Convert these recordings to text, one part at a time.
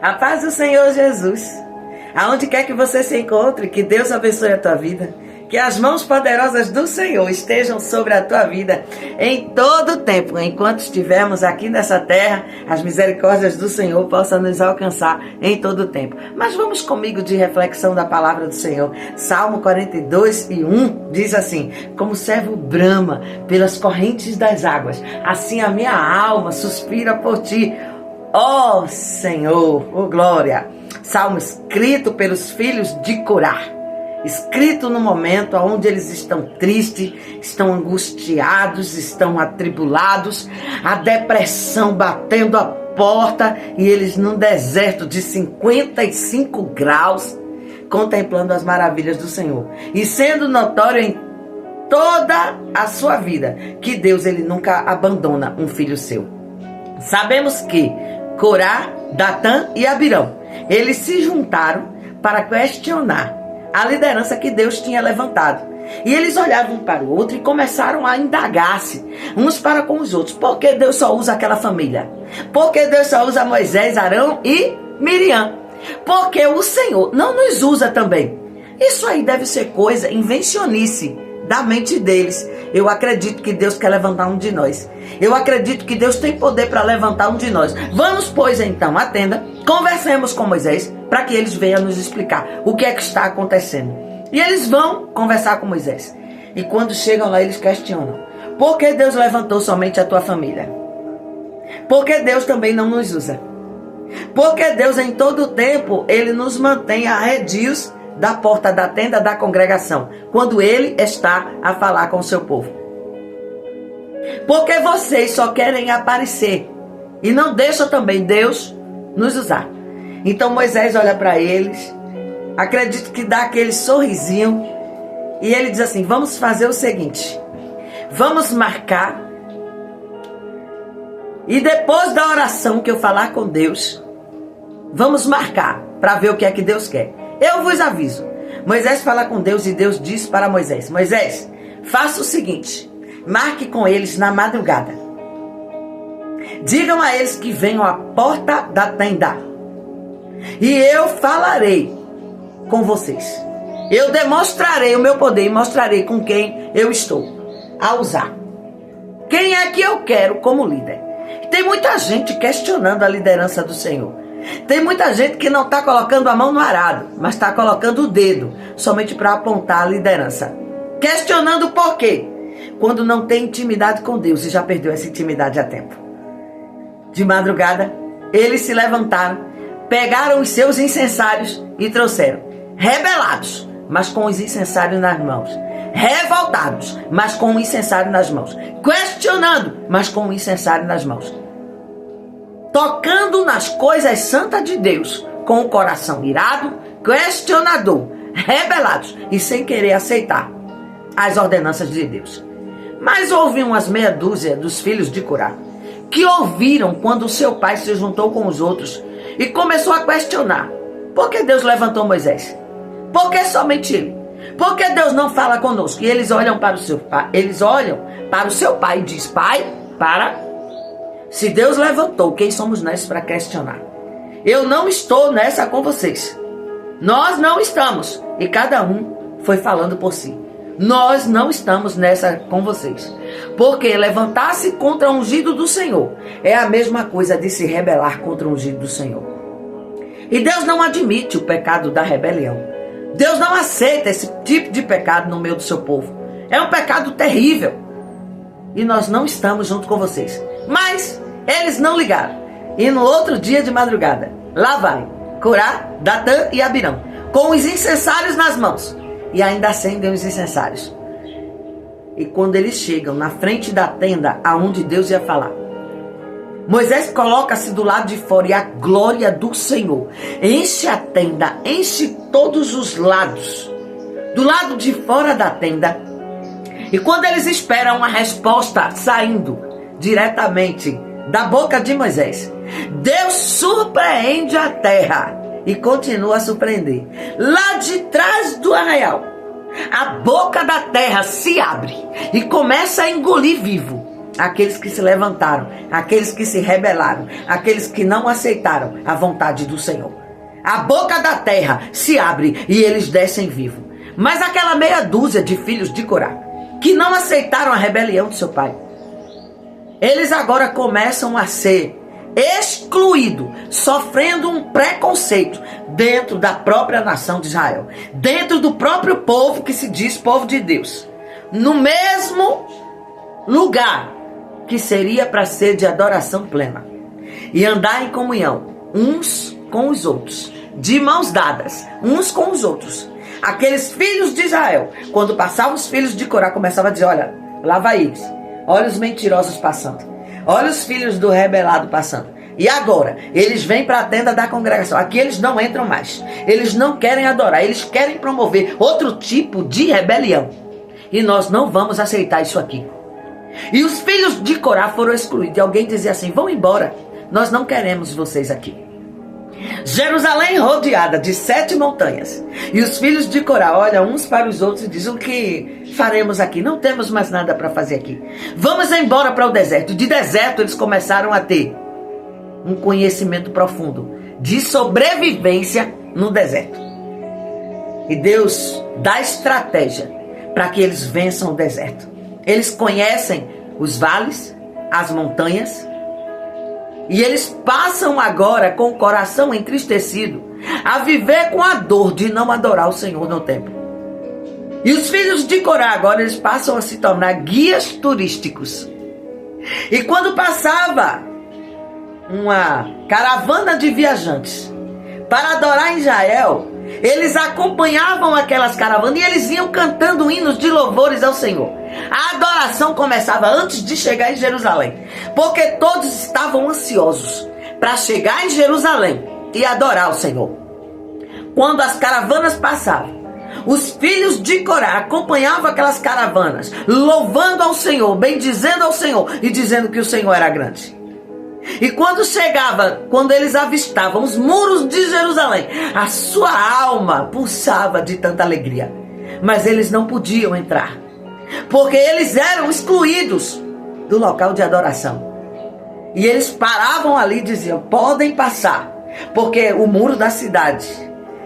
A paz do Senhor Jesus. Aonde quer que você se encontre, que Deus abençoe a tua vida. Que as mãos poderosas do Senhor estejam sobre a tua vida em todo o tempo. Enquanto estivermos aqui nessa terra, as misericórdias do Senhor possam nos alcançar em todo o tempo. Mas vamos comigo de reflexão da palavra do Senhor. Salmo 42:1 diz assim: como o servo brama pelas correntes das águas, assim a minha alma suspira por ti, ó Senhor, ó glória. Salmo escrito pelos filhos de Corá. Escrito no momento onde eles estão tristes, estão angustiados, estão atribulados, a depressão batendo a porta e eles num deserto de 55 graus, contemplando as maravilhas do Senhor. E sendo notório em toda a sua vida que Deus ele nunca abandona um filho seu. Sabemos que Corá, Datã e Abirão, eles se juntaram para questionar a liderança que Deus tinha levantado. E eles olhavam um para o outro e começaram a indagar-se uns para com os outros. Por que Deus só usa aquela família? Por que Deus só usa Moisés, Arão e Miriam? Porque o Senhor não nos usa também. Isso aí deve ser coisa, invencionice da mente deles. Eu acredito que Deus quer levantar um de nós. Eu acredito que Deus tem poder para levantar um de nós. Vamos, pois, então, à tenda, conversemos com Moisés, para que eles venham nos explicar o que é que está acontecendo. E eles vão conversar com Moisés. E quando chegam lá, eles questionam: por que Deus levantou somente a tua família? Por que Deus também não nos usa? Porque Deus, em todo o tempo, Ele nos mantém arredios da porta da tenda da congregação, quando Ele está a falar com o seu povo. Porque vocês só querem aparecer e não deixam também Deus nos usar. Então Moisés olha para eles, acredito que dá aquele sorrisinho, e ele diz assim: vamos fazer o seguinte, vamos marcar, e depois da oração que eu falar com Deus, vamos marcar para ver o que é que Deus quer. Eu vos aviso. Moisés fala com Deus e Deus diz para Moisés: Moisés, faça o seguinte, marque com eles na madrugada. Digam a eles que venham à porta da tenda. E eu falarei com vocês. Eu demonstrarei o meu poder e mostrarei com quem eu estou a usar. Quem é que eu quero como líder? Tem muita gente questionando a liderança do Senhor. Tem muita gente que não está colocando a mão no arado, mas está colocando o dedo somente para apontar a liderança. Questionando por quê? Quando não tem intimidade com Deus e já perdeu essa intimidade há tempo. De madrugada, eles se levantaram, pegaram os seus incensários e trouxeram. Rebelados, mas com os incensários nas mãos. Revoltados, mas com o incensário nas mãos. Questionando, mas com o incensário nas mãos. Tocando nas coisas santas de Deus, com o coração irado, questionador, rebelados e sem querer aceitar as ordenanças de Deus. Mas houve umas meia dúzia dos filhos de Corá que ouviram quando o seu pai se juntou com os outros e começou a questionar: por que Deus levantou Moisés? Por que somente ele? Por que Deus não fala conosco? E eles olham para o seu pai, e diz: pai, se Deus levantou, quem somos nós para questionar? Eu não estou nessa com vocês. Nós não estamos. E cada um foi falando por si. Nós não estamos nessa com vocês. Porque levantar-se contra o ungido do Senhor é a mesma coisa de se rebelar contra o ungido do Senhor. E Deus não admite o pecado da rebelião. Deus não aceita esse tipo de pecado no meio do seu povo. É um pecado terrível. E nós não estamos junto com vocês. Mas eles não ligaram. E no outro dia de madrugada, lá vai Corá, Datã e Abirão, com os incensários nas mãos. E ainda acendem os incensários. E quando eles chegam na frente da tenda aonde Deus ia falar, Moisés coloca-se do lado de fora e a glória do Senhor enche a tenda, enche todos os lados. Do lado de fora da tenda. E quando eles esperam a resposta saindo diretamente da boca de Moisés, Deus surpreende a terra e continua a surpreender. Lá de trás do arraial, a boca da terra se abre e começa a engolir vivo aqueles que se levantaram, aqueles que se rebelaram, aqueles que não aceitaram a vontade do Senhor. A boca da terra se abre e eles descem vivos. Mas aquela meia dúzia de filhos de Corá, que não aceitaram a rebelião de seu pai, eles agora começam a ser excluídos, sofrendo um preconceito dentro da própria nação de Israel, dentro do próprio povo que se diz povo de Deus, no mesmo lugar que seria para ser de adoração plena e andar em comunhão uns com os outros, de mãos dadas uns com os outros. Aqueles filhos de Israel, quando passavam os filhos de Corá, começavam a dizer: olha, lá vai eles, olha os mentirosos passando, olha os filhos do rebelado passando. E agora, eles vêm para a tenda da congregação. Aqui eles não entram mais. Eles não querem adorar. Eles querem promover outro tipo de rebelião. E nós não vamos aceitar isso aqui. E os filhos de Corá foram excluídos. E alguém dizia assim: vão embora. Nós não queremos vocês aqui. Jerusalém rodeada de 7 montanhas. E os filhos de Corá olham uns para os outros e dizem: o que faremos aqui? Não temos mais nada para fazer aqui. Vamos embora para o deserto. De deserto eles começaram a ter um conhecimento profundo de sobrevivência no deserto. E Deus dá estratégia para que eles vençam o deserto. Eles conhecem os vales, as montanhas, e eles passam agora com o coração entristecido a viver com a dor de não adorar o Senhor no templo. E os filhos de Corá agora eles passam a se tornar guias turísticos. E quando passava uma caravana de viajantes para adorar em Israel, eles acompanhavam aquelas caravanas e eles iam cantando hinos de louvores ao Senhor. A adoração começava antes de chegar em Jerusalém, porque todos estavam ansiosos para chegar em Jerusalém e adorar o Senhor. Quando as caravanas passavam, os filhos de Corá acompanhavam aquelas caravanas, louvando ao Senhor, bendizendo ao Senhor e dizendo que o Senhor era grande. E quando eles avistavam os muros de Jerusalém, a sua alma pulsava de tanta alegria. Mas eles não podiam entrar, porque eles eram excluídos do local de adoração. E eles paravam ali e diziam: podem passar, porque o muro da cidade,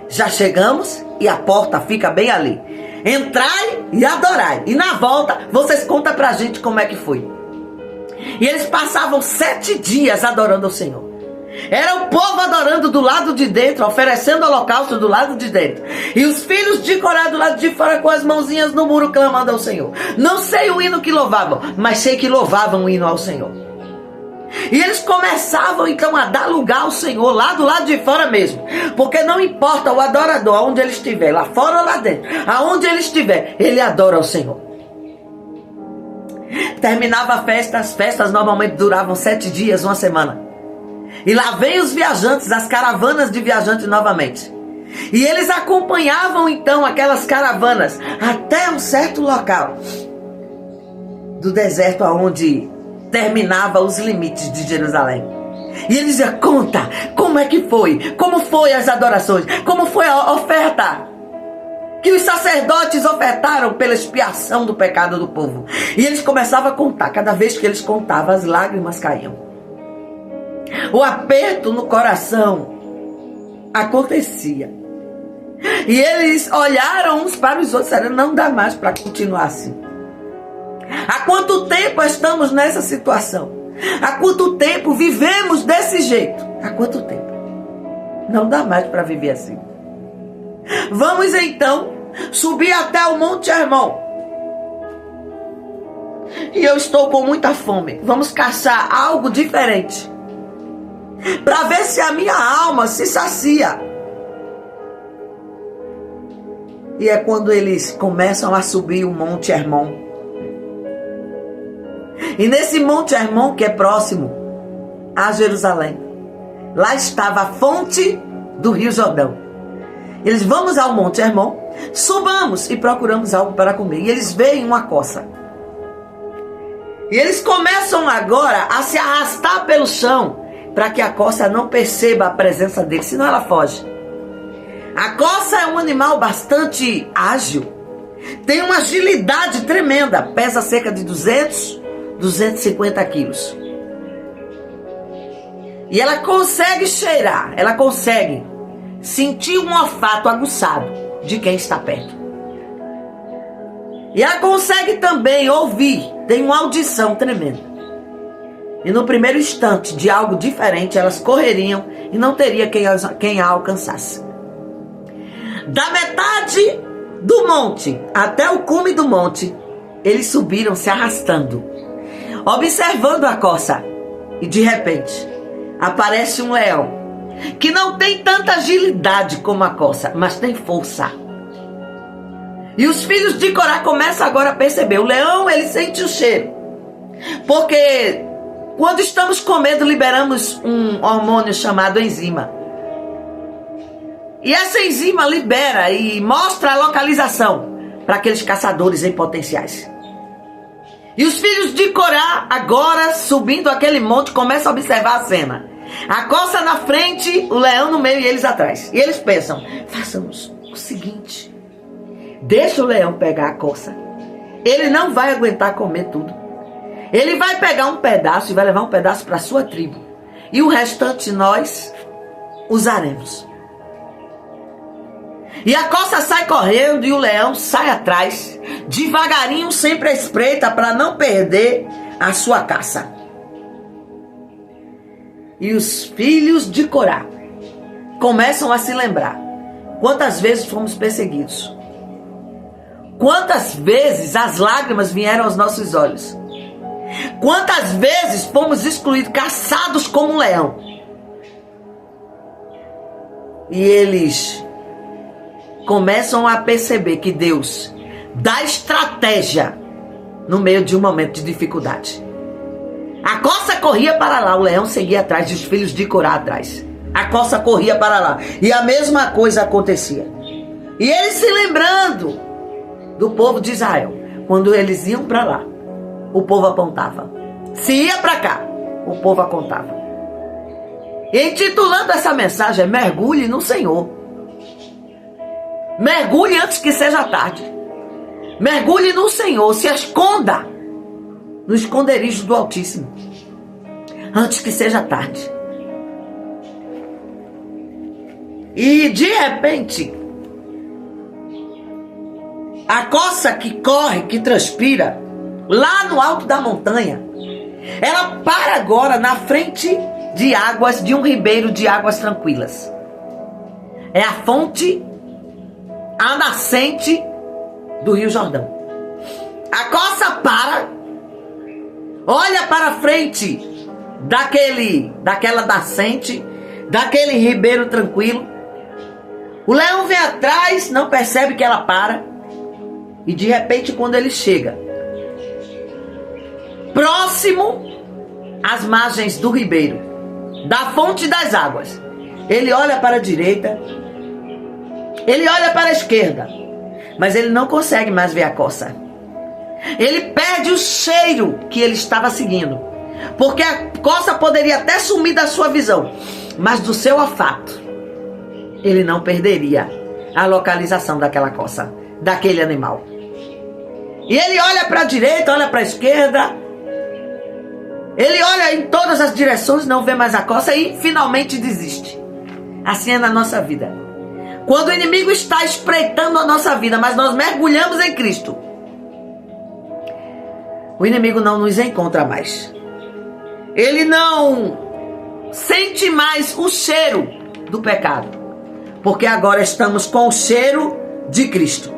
já chegamos e a porta fica bem ali. Entrai e adorai. E na volta, vocês contam pra gente como é que foi. E eles passavam 7 dias adorando ao Senhor. Era o povo adorando do lado de dentro, oferecendo holocausto do lado de dentro. E os filhos de Corá do lado de fora com as mãozinhas no muro clamando ao Senhor. Não sei o hino que louvavam, mas sei que louvavam o hino ao Senhor. E eles começavam então a dar lugar ao Senhor lá do lado de fora mesmo. Porque não importa o adorador, aonde ele estiver, lá fora ou lá dentro, aonde ele estiver, ele adora ao Senhor. Terminava a festa, as festas normalmente duravam 7 dias, 1 semana. E lá vem os viajantes, as caravanas de viajantes novamente. E eles acompanhavam então aquelas caravanas até um certo local do deserto onde terminava os limites de Jerusalém. E ele dizia: conta, como é que foi? Como foi as adorações? Como foi a oferta que os sacerdotes ofertaram pela expiação do pecado do povo? E eles começavam a contar. Cada vez que eles contavam, as lágrimas caíam. O aperto no coração acontecia. E eles olharam uns para os outros e disseram: não dá mais para continuar assim. Há quanto tempo estamos nessa situação? Há quanto tempo vivemos desse jeito? Há quanto tempo? Não dá mais para viver assim. Vamos então subir até o Monte Hermon. E eu estou com muita fome. Vamos caçar algo diferente, para ver se a minha alma se sacia. E é quando eles começam a subir o Monte Hermon. E nesse Monte Hermon, que é próximo a Jerusalém, lá estava a fonte do Rio Jordão. Eles: vamos ao Monte Hermon, subamos e procuramos algo para comer. E eles veem uma coça. E eles começam agora a se arrastar pelo chão, para que a coça não perceba a presença deles, senão ela foge. A coça é um animal bastante ágil, tem uma agilidade tremenda, pesa cerca de 200 250 quilos. E ela consegue cheirar, ela consegue sentir um olfato aguçado de quem está perto. E ela consegue também ouvir, tem uma audição tremenda. E no primeiro instante de algo diferente, elas correriam e não teria quem a alcançasse. Da metade do monte até o cume do monte, eles subiram se arrastando, observando a coça. E de repente, aparece um leão, que não tem tanta agilidade como a coça, mas tem força. E os filhos de Corá começam agora a perceber. O leão, ele sente o cheiro. Porque quando estamos comendo, liberamos um hormônio chamado enzima. E essa enzima libera e mostra a localização para aqueles caçadores em potenciais. E os filhos de Corá, agora subindo aquele monte, começam a observar a cena. A coça na frente, o leão no meio e eles atrás. E eles pensam, façamos o seguinte: deixa o leão pegar a coça. Ele não vai aguentar comer tudo. Ele vai pegar um pedaço e vai levar um pedaço para a sua tribo. E o restante nós usaremos. E a coça sai correndo e o leão sai atrás, devagarinho, sempre à espreita, para não perder a sua caça. E os filhos de Corá começam a se lembrar quantas vezes fomos perseguidos. Quantas vezes as lágrimas vieram aos nossos olhos. Quantas vezes fomos excluídos, caçados como um leão. E eles começam a perceber que Deus dá estratégia no meio de um momento de dificuldade. A coça corria para lá, o leão seguia atrás e os filhos de Corá atrás. A coça corria para lá e a mesma coisa acontecia. E eles se lembrando do povo de Israel, quando eles iam para lá, o povo apontava. Se ia para cá, o povo apontava. E intitulando essa mensagem, mergulhe no Senhor. Mergulhe antes que seja tarde. Mergulhe no Senhor, se esconda no esconderijo do Altíssimo, antes que seja tarde. E de repente, a coça que corre, que transpira, lá no alto da montanha, ela para agora na frente de águas, de um ribeiro de águas tranquilas. É a fonte, a nascente do Rio Jordão. A coça para, olha para frente daquela nascente, daquele ribeiro tranquilo. O leão vem atrás, não percebe que ela para. E de repente, quando ele chega próximo às margens do ribeiro, da fonte das águas, ele olha para a direita, ele olha para a esquerda, mas ele não consegue mais ver a coça. Ele perde o cheiro que ele estava seguindo, porque a coça poderia até sumir da sua visão, mas do seu olfato ele não perderia a localização daquela coça, daquele animal. E ele olha para a direita, olha para a esquerda, ele olha em todas as direções, não vê mais a coça e finalmente desiste. Assim é na nossa vida. Quando o inimigo está espreitando a nossa vida, mas nós mergulhamos em Cristo, o inimigo não nos encontra mais. Ele não sente mais o cheiro do pecado, porque agora estamos com o cheiro de Cristo.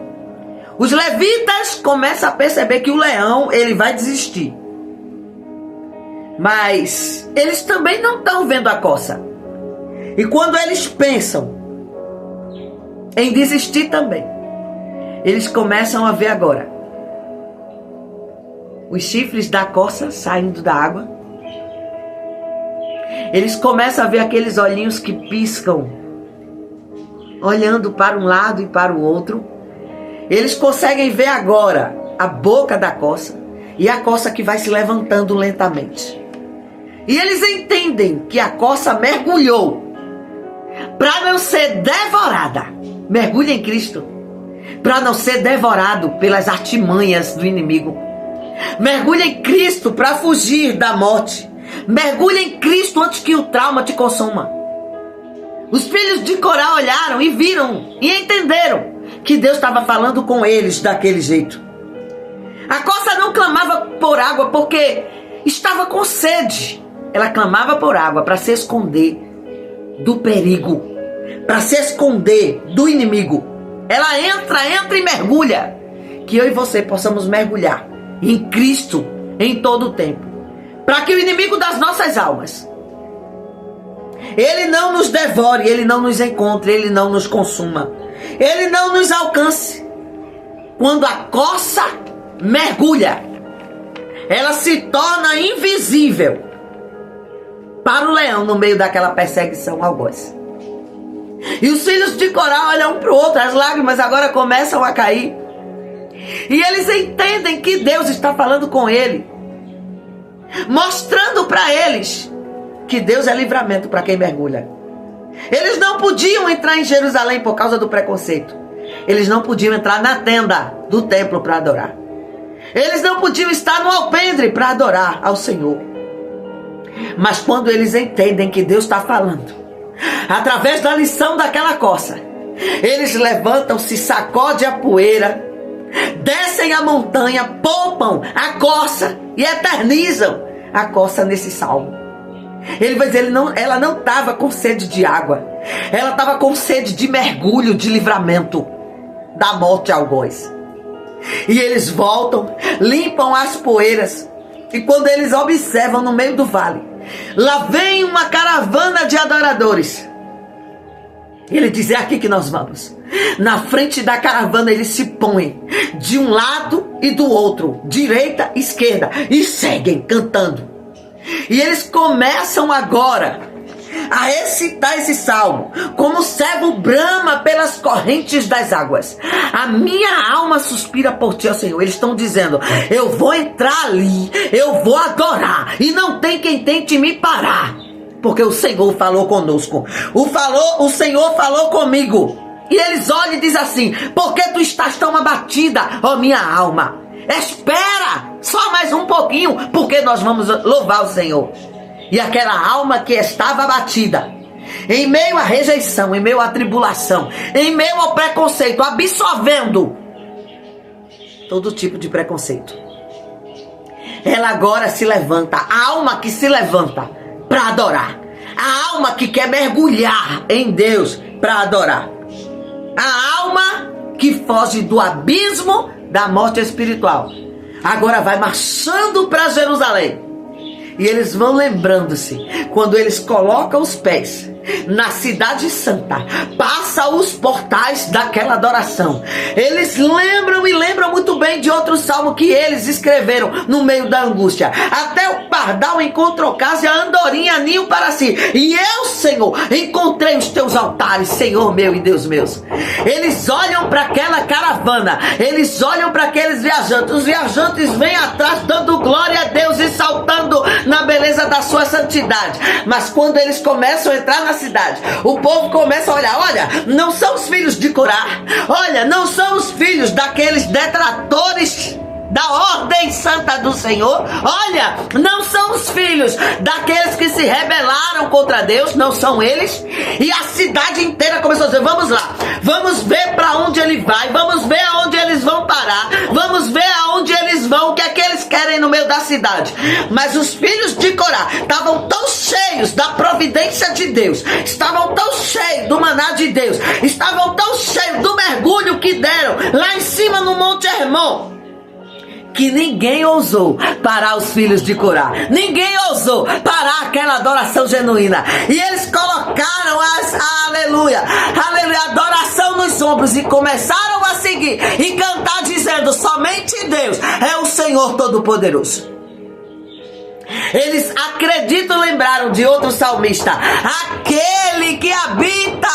Os levitas começam a perceber que o leão, ele vai desistir. Mas eles também não estão vendo a coça. E quando eles pensam em desistir também, eles começam a ver agora os chifres da coça saindo da água. Eles começam a ver aqueles olhinhos que piscam, olhando para um lado e para o outro. Eles conseguem ver agora a boca da coça e a coça que vai se levantando lentamente. E eles entendem que a coça mergulhou para não ser devorada. Mergulha em Cristo. Para não ser devorado pelas artimanhas do inimigo. Mergulha em Cristo para fugir da morte. Mergulha em Cristo antes que o trauma te consuma. Os filhos de Corá olharam e viram e entenderam que Deus estava falando com eles daquele jeito. A corça não clamava por água porque estava com sede. Ela clamava por água para se esconder do perigo, para se esconder do inimigo. Ela entra e mergulha. Que eu e você possamos mergulhar em Cristo em todo o tempo, para que o inimigo das nossas almas, ele não nos devore, ele não nos encontre, ele não nos consuma, ele não nos alcance. Quando a corça mergulha, ela se torna invisível para o leão no meio daquela perseguição algoz. E os filhos de Corá olham um para o outro, as lágrimas agora começam a cair. E eles entendem que Deus está falando com ele, mostrando para eles que Deus é livramento para quem mergulha. Eles não podiam entrar em Jerusalém por causa do preconceito. Eles não podiam entrar na tenda do templo para adorar. Eles não podiam estar no alpendre para adorar ao Senhor. Mas quando eles entendem que Deus está falando, através da lição daquela corça, eles levantam-se, sacodem a poeira, descem a montanha, poupam a corça e eternizam a corça nesse salmo. Ele vai dizer, ela não estava com sede de água, ela estava com sede de mergulho, de livramento da morte algoz. E eles voltam, limpam as poeiras, e quando eles observam no meio do vale, lá vem uma caravana de adoradores. Ele diz, é aqui que nós vamos. Na frente da caravana eles se põem de um lado e do outro, direita e esquerda, e seguem cantando. E eles começam agora a recitar esse salmo, como o servo brama pelas correntes das águas. A minha alma suspira por ti, ó Senhor. Eles estão dizendo, eu vou entrar ali, eu vou adorar, e não tem quem tente me parar, porque o Senhor falou conosco. O Senhor falou comigo. E eles olham e dizem assim, por que tu estás tão abatida, ó minha alma? Espera, só mais um pouquinho, porque nós vamos louvar o Senhor. E aquela alma que estava abatida, em meio à rejeição, em meio à tribulação, em meio ao preconceito, absorvendo todo tipo de preconceito, ela agora se levanta, a alma que se levanta para adorar, a alma que quer mergulhar em Deus para adorar, a alma que foge do abismo da morte espiritual, agora vai marchando para Jerusalém. E eles vão lembrando-se, quando eles colocam os pés na cidade santa, passa os portais daquela adoração, eles lembram e lembram muito bem de outro salmo que eles escreveram no meio da angústia. Até o pardal encontrou casa e a andorinha ninho para si, e eu, Senhor, encontrei os teus altares, Senhor meu e Deus meu. Eles olham para aquela caravana, eles olham para aqueles viajantes, os viajantes vêm atrás dando glória a Deus e saltando na beleza da sua santidade. Mas quando eles começam a entrar na cidade, o povo começa a olhar, olha, não são os filhos de Corá, olha, não são os filhos daqueles detratores da ordem santa do Senhor, olha, não são os filhos daqueles que se rebelaram contra Deus, não são eles. E a cidade inteira começou a dizer, vamos lá, vamos ver para onde ele vai, vamos ver aonde eles vão parar, vamos ver aonde eles vão, o que é que eles querem no meio da cidade. Mas os filhos de Corá estavam tão cheios da providência de Deus, estavam tão cheios do maná de Deus, estavam tão cheios do mergulho que deram lá em cima no Monte Hermon, que ninguém ousou parar os filhos de Corá. Ninguém ousou parar aquela adoração genuína. E eles colocaram aleluia, adoração nos ombros e começaram a seguir e cantar dizendo, somente Deus é o Senhor Todo-Poderoso. Eles acreditam, lembraram de outro salmista, aquele que habita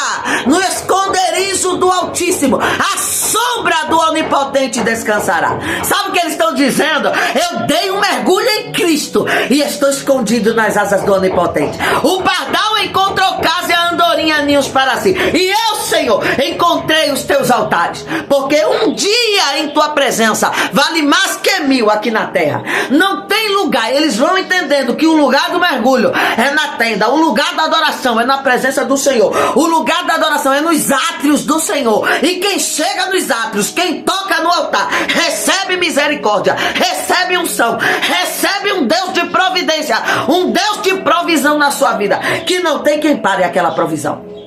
no esconderijo do Altíssimo, a sombra do Onipotente descansará. Sabe o que eles estão dizendo? Eu dei um mergulho em Cristo e estou escondido nas asas do Onipotente. O pardal encontrou casa e a andorinha em aninhos para si. E eu, Senhor, encontrei os teus altares, porque um dia em tua presença vale mais que 1000 aqui na terra. Não tem lugar, eles vão entendendo que o lugar do mergulho é na tenda, o lugar da adoração é na presença do Senhor, o lugar da adoração é nos átrios do Senhor. E quem chega nos átrios, quem toca no altar, recebe misericórdia, recebe unção, recebe um Deus de providência, um Deus de provisão na sua vida, que não tem quem pare aquela provisão.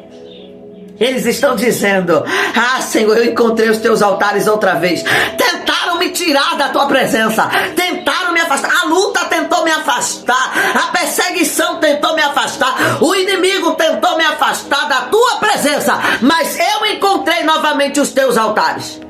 Eles estão dizendo: ah, Senhor, eu encontrei os teus altares outra vez. Tentaram me tirar da tua presença, tentaram me afastar, a luta tentou me afastar, a perseguição tentou me afastar, o inimigo tentou me afastar da tua presença, mas eu encontrei novamente os teus altares.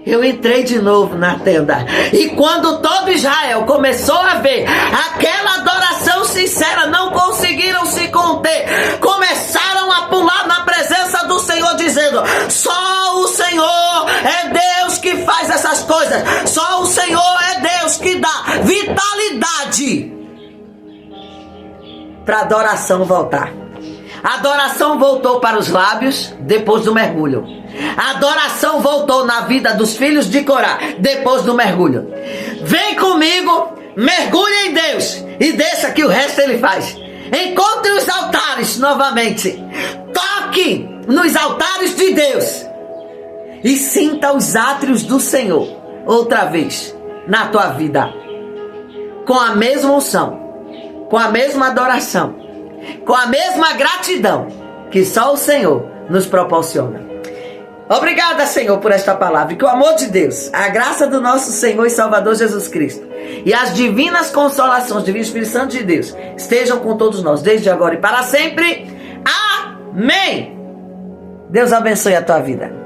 Eu entrei de novo na tenda, e quando todo Israel começou a ver aquela adoração sincera, não conseguiram se conter, começaram a pular na presença do Senhor, dizendo: só o Senhor é Deus que faz essas coisas, só o Senhor é Deus que dá vitalidade para a adoração voltar. A adoração voltou para os lábios depois do mergulho. A adoração voltou na vida dos filhos de Corá depois do mergulho. Vem comigo, mergulhe em Deus e deixa que o resto ele faz. Encontre os altares novamente. Toque nos altares de Deus e sinta os átrios do Senhor outra vez na tua vida, com a mesma unção, com a mesma adoração, com a mesma gratidão que só o Senhor nos proporciona. Obrigada, Senhor, por esta palavra, e que o amor de Deus, a graça do nosso Senhor e Salvador Jesus Cristo e as divinas consolações do Divino Espírito Santo de Deus estejam com todos nós, desde agora e para sempre. Amém. Deus abençoe a tua vida.